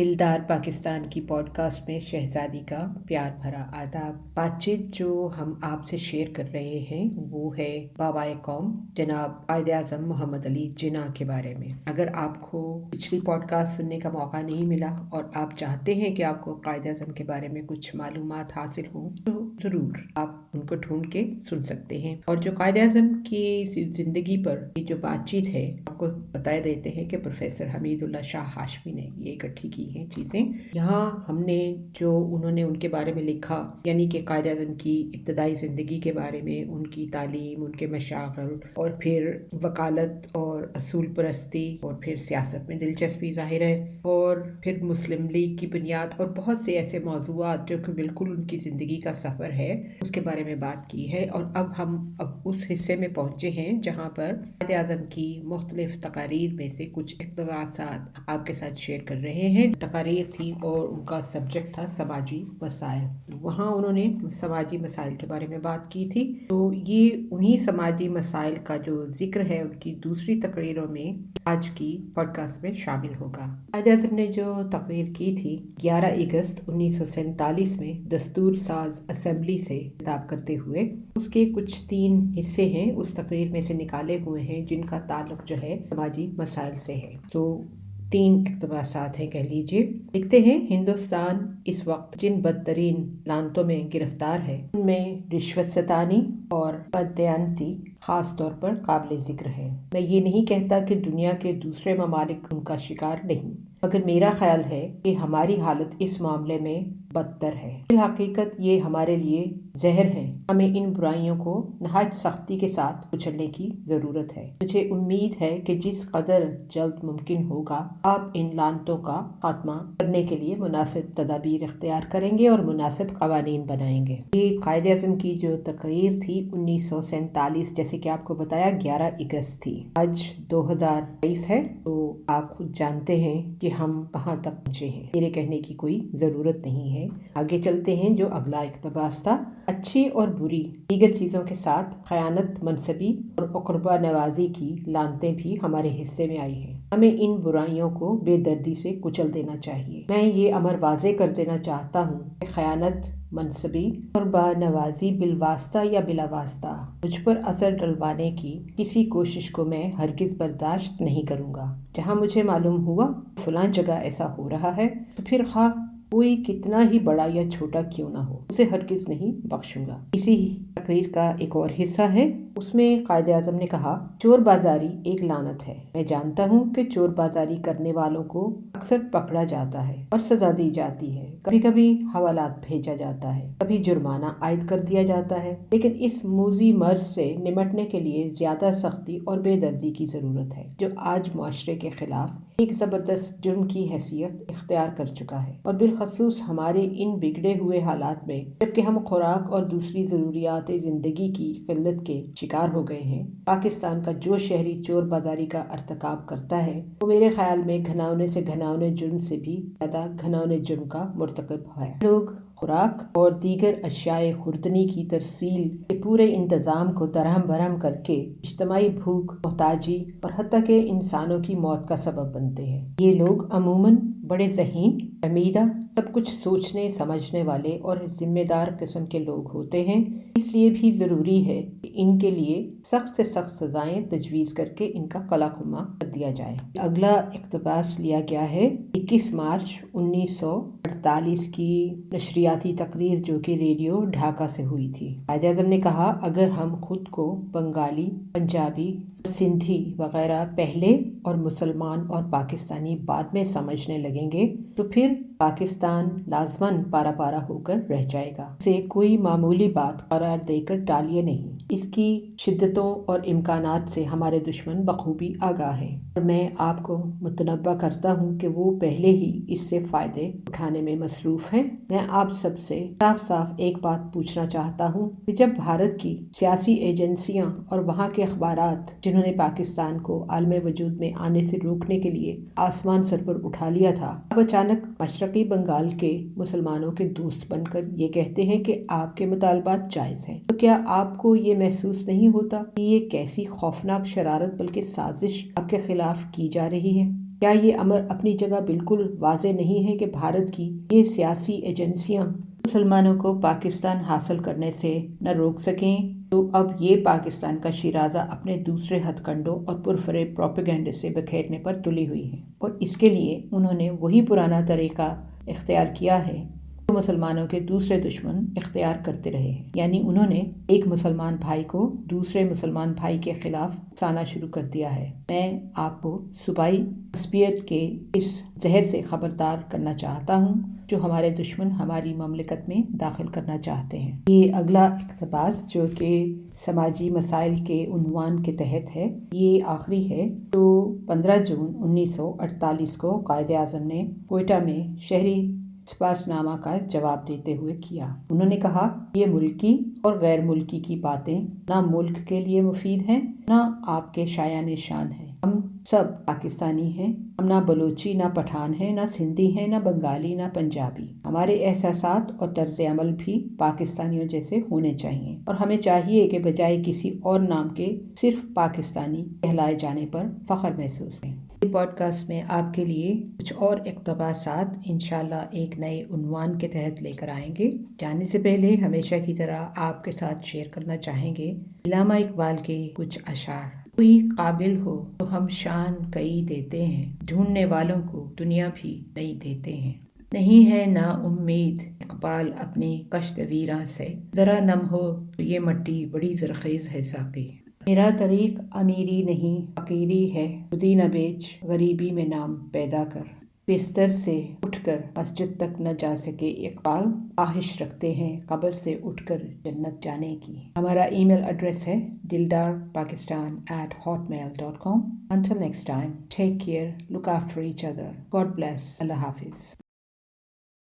دلدار پاکستان کی pod cost میں شہزادی کا پیار بھرا آداب۔ بات چیت جو ہم آپ سے شیئر کر رہے ہیں وہ ہے بابائے قوم جناب قائد اعظم محمد علی جناح کے بارے میں۔ اگر آپ کو پچھلی پوڈ کاسٹ سننے کا موقع نہیں ملا اور آپ چاہتے ہیں کہ آپ کو قائد اعظم کے بارے میں کچھ معلومات حاصل ہوں تو ضرور آپ ان کو ڈھونڈ کے سن سکتے ہیں۔ اور جو قائد اعظم کی زندگی پر یہ جو بات چیت ہے آپ کو بتا دیتے ہیں کہ پروفیسر حمید اللہ شاہ ہاشمی نے یہ اکٹھی کی ہیں چیزیں۔ یہاں ہم نے جو انہوں نے ان کے بارے میں لکھا، یعنی کہ قائد اعظم کی ابتدائی زندگی کے بارے میں، ان کی تعلیم، ان کے مشاغل، اور پھر وکالت اور اصول پرستی، اور پھر سیاست میں دلچسپی ظاہر ہے، اور پھر مسلم لیگ کی بنیاد، اور بہت سے ایسے موضوعات جو کہ بالکل ان کی زندگی کا سفر ہے اس کے بارے میں بات کی ہے۔ اور اب ہم اس حصے میں پہنچے ہیں جہاں پر قائد اعظم کی مختلف تقاریر میں سے کچھ اقتباسات آپ کے ساتھ شیئر کر رہے ہیں۔ تقاریر تھی اور ان کا سبجیکٹ تھا سماجی مسائل۔ وہاں انہوں نے سماجی مسائل کے بارے میں بات کی تھی، تو یہ انہی سماجی مسائل کا جو ذکر ہے ان کی دوسری تقریروں میں آج کی پوڈ کاسٹ میں شامل ہوگا۔ قائد اعظم نے جو تقریر کی تھی 11 اگست 1947 میں دستور ساز اسمبلی سے خطاب کرتے ہوئے، اس کے کچھ 3 حصے ہیں اس تقریر میں سے نکالے ہوئے ہیں جن کا تعلق جو ہے سماجی مسائل سے ہے۔ 3 اقتباسات ہیں کہہ لیجیے۔ لکھتے ہیں، ہندوستان اس وقت جن بدترین لعنتوں میں گرفتار ہے ان میں رشوت ستانی اور بددیانتی خاص طور پر قابل ذکر ہے۔ میں یہ نہیں کہتا کہ دنیا کے دوسرے ممالک ان کا شکار نہیں، مگر میرا خیال ہے کہ ہماری حالت اس معاملے میں بدتر ہے۔ بالحقیقت یہ ہمارے لیے زہر ہے۔ ہمیں ان برائیوں کو نہایت سختی کے ساتھ کچلنے کی ضرورت ہے۔ مجھے امید ہے کہ جس قدر جلد ممکن ہوگا آپ ان لعنتوں کا خاتمہ کرنے کے لیے مناسب تدابیر اختیار کریں گے اور مناسب قوانین بنائیں گے۔ یہ قائد اعظم کی جو تقریر تھی 1947، جیسے کہ آپ کو بتایا 11 اگست تھی۔ آج 2023 ہے، تو آپ خود جانتے ہیں کہ ہم کہاں تک پہنچے ہیں۔ میرے کہنے کی کوئی ضرورت نہیں ہے۔ آگے چلتے ہیں۔ جو اگلا اقتباس تھا، اچھی اور بری دیگر چیزوں کے ساتھ خیانت، منصبی اور اقربا نوازی کی لعنتیں بھی ہمارے حصے میں آئی ہیں۔ ہمیں ان برائیوں کو بے دردی سے کچل دینا چاہیے۔ میں یہ امر واضح کر دینا چاہتا ہوں کہ خیانت، منصبی اور نوازی بالواسطہ یا بلا واسطہ مجھ پر اثر ڈلوانے کی کسی کوشش کو میں ہرگز برداشت نہیں کروں گا۔ جہاں مجھے معلوم ہوا فلاں جگہ ایسا ہو رہا ہے تو پھر خواہ کوئی کتنا ہی بڑا یا چھوٹا کیوں نہ ہو، اسے ہرگز نہیں بخشوں گا۔ اسی تقریر کا ایک اور حصہ ہے، اس میں قائد اعظم نے کہا، چور بازاری ایک لعنت ہے۔ میں جانتا ہوں کہ چور بازاری کرنے والوں کو اکثر پکڑا جاتا ہے اور سزا دی جاتی ہے، کبھی کبھی حوالات بھیجا جاتا ہے، کبھی جرمانہ عائد کر دیا جاتا ہے، لیکن اس موذی مرض سے نمٹنے کے لیے زیادہ سختی اور بے دردی کی ضرورت ہے، جو آج معاشرے کے خلاف ایک زبردست جرم کی حیثیت اختیار کر چکا ہے، اور بالخصوص ہمارے ان بگڑے ہوئے حالات میں جبکہ ہم خوراک اور دوسری ضروریات زندگی کی قلت کے شکار ہو گئے ہیں۔ پاکستان کا جو شہری چور بازاری کا ارتکاب کرتا ہے وہ میرے خیال میں گھناؤنے سے گھناؤنے جرم سے بھی زیادہ گھناؤنے جرم کا مرتکب ہے۔ لوگ خوراک اور دیگر اشیاء خوردنی کی ترسیل کے پورے انتظام کو درہم برہم کر کے اجتماعی بھوک، محتاجی اور حتیٰ کہ انسانوں کی موت کا سبب بنتے ہیں۔ یہ لوگ عموماً بڑے ذہین، فہمیدہ، سب کچھ سوچنے سمجھنے والے اور ذمہ دار قسم کے لوگ ہوتے ہیں۔ اس لیے بھی ضروری ہے کہ ان کے لیے سخت سے سخت سزائیں تجویز کر کے ان کا قلع خما کر دیا جائے۔ اگلا اقتباس لیا گیا ہے 21 مارچ 1948 کی نشریاتی تقریر جو کہ ریڈیو ڈھاکہ سے ہوئی تھی۔ قائد اعظم نے کہا، اگر ہم خود کو بنگالی، پنجابی، سندھی وغیرہ پہلے اور مسلمان اور پاکستانی بعد میں سمجھنے لگیں گے تو پھر پاکستان لازماً پارا پارا ہو کر رہ جائے گا۔ اسے کوئی معمولی بات قرار دے کر ٹالیے نہیں۔ اس کی شدتوں اور امکانات سے ہمارے دشمن بخوبی آگاہ ہیں، اور میں آپ کو متنبہ کرتا ہوں کہ وہ پہلے ہی اس سے فائدے اٹھانے میں مصروف ہیں۔ میں آپ سب سے صاف صاف ایک بات پوچھنا چاہتا ہوں کہ جب بھارت کی سیاسی ایجنسیاں اور وہاں کے اخبارات جنہوں نے پاکستان کو عالم وجود میں آنے سے روکنے کے لیے آسمان سر پر اٹھا لیا تھا، اب اچانک مشرقی بنگال کے مسلمانوں کے دوست بن کر یہ کہتے ہیں کہ آپ کے مطالبات جائز ہیں، تو کیا آپ کو یہ محسوس نہیں ہوتا کہ یہ کیسی خوفناک شرارت بلکہ سازش آپ کے خلاف کی جا رہی ہے؟ کیا یہ امر اپنی جگہ بالکل واضح نہیں ہے کہ بھارت کی یہ سیاسی ایجنسیاں مسلمانوں کو پاکستان حاصل کرنے سے نہ روک سکیں تو اب یہ پاکستان کا شیرازہ اپنے دوسرے ہتھ کنڈوں اور پرفریب پروپیگنڈے سے بکھیرنے پر تلی ہوئی ہے، اور اس کے لیے انہوں نے وہی پرانا طریقہ اختیار کیا ہے جو مسلمانوں کے دوسرے دشمن اختیار کرتے رہے ہیں، یعنی انہوں نے ایک مسلمان بھائی کو دوسرے مسلمان بھائی کے خلاف اکسانا شروع کر دیا ہے۔ میں آپ کو صوبائی عصبیت کے اس زہر سے خبردار کرنا چاہتا ہوں جو ہمارے دشمن ہماری مملکت میں داخل کرنا چاہتے ہیں۔ یہ اگلا اقتباس جو کہ سماجی مسائل کے عنوان کے تحت ہے، یہ آخری ہے جو 15 جون 1948 کو قائد اعظم نے کوئٹہ میں شہری سپاس نامہ کا جواب دیتے ہوئے کیا۔ انہوں نے کہا، یہ ملکی اور غیر ملکی کی باتیں نہ ملک کے لیے مفید ہیں نہ آپ کے شایان شان ہیں۔ ہم سب پاکستانی ہیں، ہم نہ بلوچی نہ پٹھان ہیں، نہ سندھی ہیں، نہ بنگالی نہ پنجابی۔ ہمارے احساسات اور طرز عمل بھی پاکستانیوں جیسے ہونے چاہیے، اور ہمیں چاہیے کہ بجائے کسی اور نام کے صرف پاکستانی کہلائے جانے پر فخر محسوس کریں۔ یہ پوڈ کاسٹ میں آپ کے لیے کچھ اور اقتباسات انشاءاللہ ایک نئے عنوان کے تحت لے کر آئیں گے۔ جانے سے پہلے ہمیشہ کی طرح آپ کے ساتھ شیئر کرنا چاہیں گے علامہ اقبال کے کچھ اشعار۔ کوئی قابل ہو تو ہم شان کئی دیتے ہیں، ڈھونڈنے والوں کو دنیا بھی نئی دیتے ہیں۔ نہیں ہے نا امید اقبال اپنی کشت ویراں سے، ذرا نم ہو تو یہ مٹی بڑی زرخیز ہے ساقی۔ میرا طریق امیری نہیں فقیری ہے، خودی نہ بیچ غریبی میں نام پیدا کر۔ بستر سے اٹھ کر مسجد تک نہ جا سکے اقبال، خواہش رکھتے ہیں قبر سے اٹھ کر جنت جانے کی۔ ہمارا ای میل ایڈریس ہے dildarpakistan@hotmail.com۔ Until next time, take care, look after each other. God bless. اللہ حافظ۔